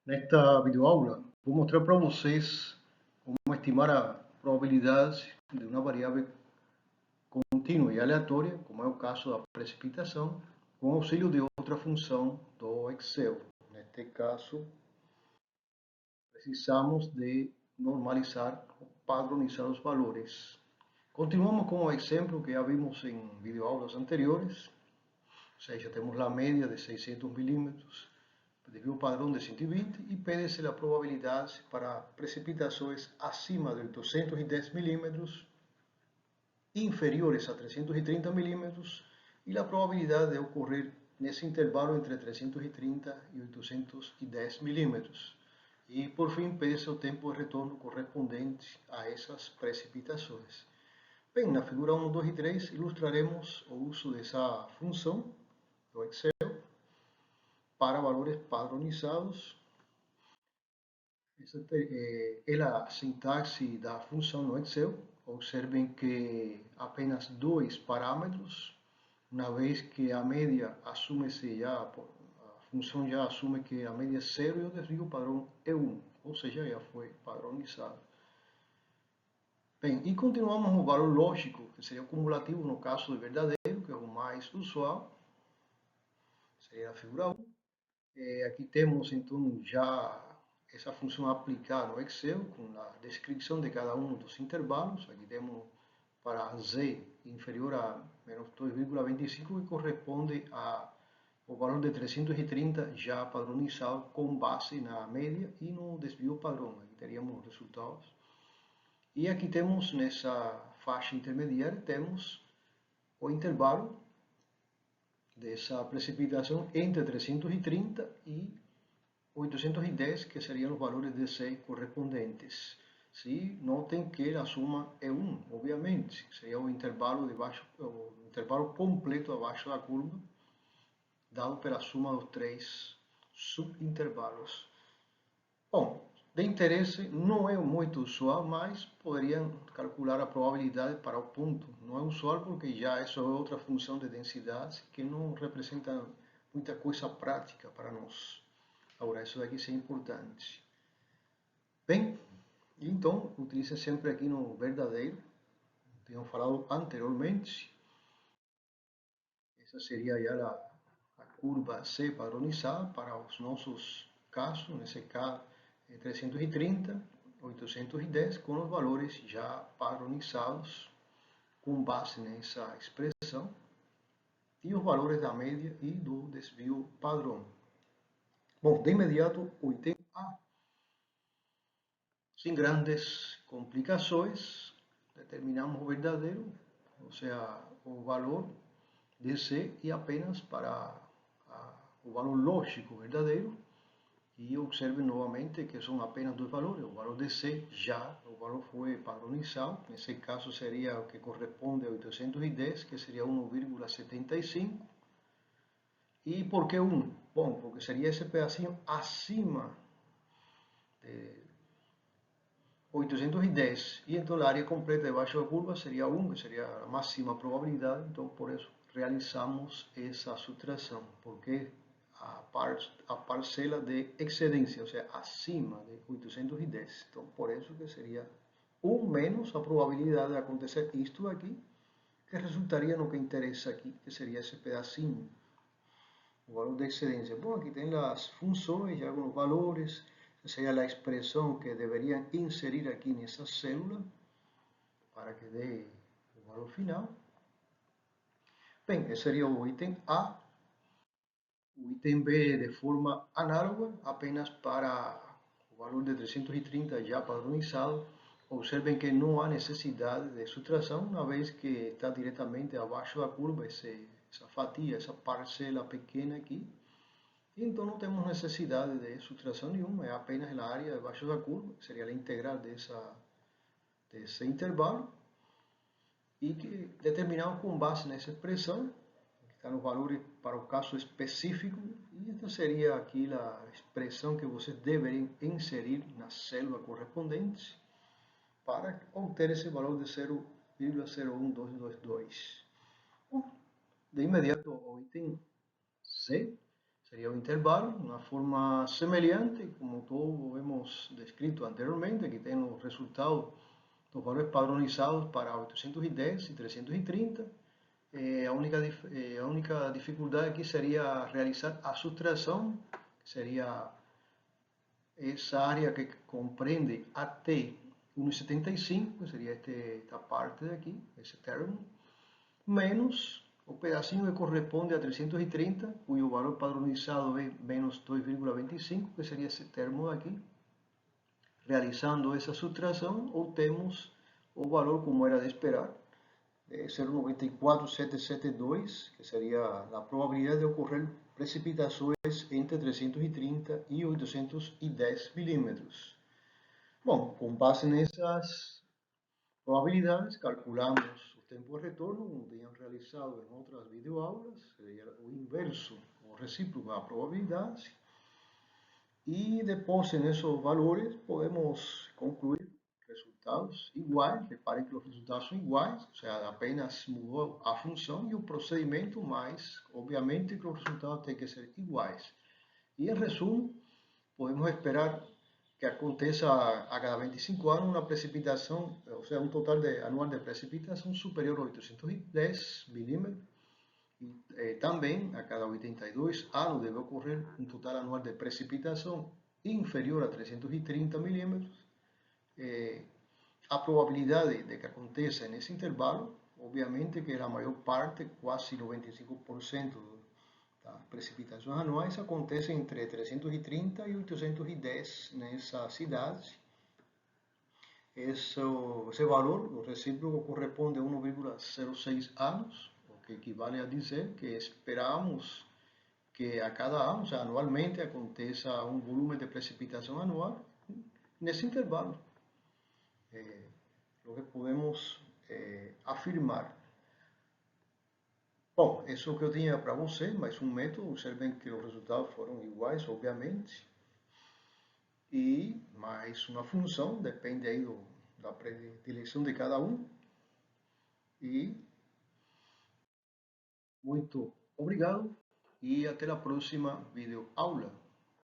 Nesta videoaula, vou mostrar para vocês como estimar a probabilidade de uma variável contínua e aleatória, como é o caso da precipitação, com auxílio de outra função do Excel. Neste caso, precisamos de normalizar ou padronizar os valores. Continuamos com o exemplo que já vimos em videoaulas anteriores, ou seja, temos a média de 600 milímetros, desvio padrão de 120 e pede-se a probabilidade para precipitações acima de 810 milímetros, inferiores a 330 milímetros e a probabilidade de ocorrer nesse intervalo entre 330 e 810 milímetros. E, por fim, pede-se o tempo de retorno correspondente a essas precipitações. Bem, na figura 1, 2 e 3 ilustraremos o uso dessa função do Excel para valores padronizados. Essa é a sintaxe da função no Excel. Observem que apenas dois parâmetros, uma vez que a média assume-se já, a função já assume que a média é 0 e o desvio padrão é 1, ou seja, já foi padronizado. Bem, e continuamos no valor lógico, que seria o cumulativo no caso de verdadeiro, que é o mais usual, seria a figura 1. Aqui temos então já essa função aplicada no Excel, com a descrição de cada um dos intervalos. Aqui temos para z inferior a menos 2,25, que corresponde ao valor de 330 já padronizado com base na média e no desvio padrão. Aqui teríamos os resultados. E aqui temos, nessa faixa intermediária, temos o intervalo dessa precipitação entre 330 e 810, que seriam os valores de C correspondentes. Se notem que a soma é 1, obviamente, seria o intervalo o intervalo completo abaixo da curva, dado pela soma dos três subintervalos. Bom, de interesse, não é muito usual, mas poderiam calcular a probabilidade para o ponto. Não é usual porque já essa é outra função de densidade que não representa muita coisa prática para nós. Agora, isso daqui é importante. Bem, então, utilize sempre aqui no verdadeiro. Tenho falado anteriormente. Essa seria já a curva C padronizada para os nossos casos. Nesse caso, 330, 810, com os valores já padronizados com base nessa expressão e os valores da média e do desvio padrão. Bom, de imediato, o item A. Sem grandes complicações, determinamos o verdadeiro, ou seja, o valor de C e apenas para o valor lógico verdadeiro. E observe novamente que são apenas dois valores. O valor de C já, o valor foi padronizado. Nesse caso seria o que corresponde a 810, que seria 1,75. E por que 1? Bom, porque seria esse pedacinho acima de 810. E então a área completa debaixo da curva seria 1, que seria a máxima probabilidade. Então, por isso, realizamos essa subtração, porque a parcela de excedência, ou seja, acima de 810. Então, por isso que seria 1 menos a probabilidade de acontecer isto aqui, que resultaria no que interessa aqui, que seria esse pedacinho, o valor de excedência. Bom, aqui tem as funções, já alguns valores, essa seria a expressão que deveriam inserir aqui nessa célula, para que dê o valor final. Bem, esse seria o item A. O item B de forma análoga, apenas para o valor de 330 já padronizado. Observem que não há necessidade de subtração, uma vez que está diretamente abaixo da curva, essa fatia, essa parcela pequena aqui. Então não temos necessidade de subtração nenhuma, é apenas a área abaixo da curva, que seria a integral desse intervalo. E que determinamos com base nessa expressão, está nos valores para o caso específico, e esta seria aqui a expressão que vocês deveriam inserir na célula correspondente para obter esse valor de 0,01222. Bom, de imediato o item C, seria o intervalo, uma forma semelhante, como todos hemos descrito anteriormente. Aqui tem os resultados dos valores padronizados para 810 e 330. A única dificuldade aqui seria realizar a subtração, que seria essa área que compreende até 1,75, que seria esta parte daqui, esse termo, menos o pedacinho que corresponde a 330, cujo valor padronizado é menos 2,25, que seria esse termo aqui. Realizando essa subtração, obtemos o valor como era de esperar, 0,94772, que seria a probabilidade de ocorrer precipitações entre 330 e 810 milímetros. Bom, com base nessas probabilidades, calculamos o tempo de retorno, como tínhamos realizado em outras videoaulas, seria o inverso, o recíproco da probabilidade. E depois, nesses valores, podemos concluir resultados iguais. Reparem que os resultados são iguais, ou seja, apenas mudou a função e o procedimento, mas obviamente que os resultados têm que ser iguais. E em resumo, podemos esperar que aconteça a cada 25 anos uma precipitação, ou seja, um total anual de precipitação superior a 810 milímetros. E também, a cada 82 anos, deve ocorrer um total anual de precipitação inferior a 330 milímetros. A probabilidade de que aconteça nesse intervalo, obviamente que a maior parte, quase 95% das precipitações anuais, acontecem entre 330 e 810 nessa cidade. Esse valor, o recíproco, corresponde a 1,06 anos, o que equivale a dizer que esperamos que a cada ano, ou seja, anualmente, aconteça um volume de precipitação anual nesse intervalo. O que podemos afirmar. Bom, isso é o que eu tinha para vocês, mais um método. Observem que os resultados foram iguais, obviamente. E mais uma função, depende aí da predileção de cada um. E muito obrigado e até a próxima videoaula.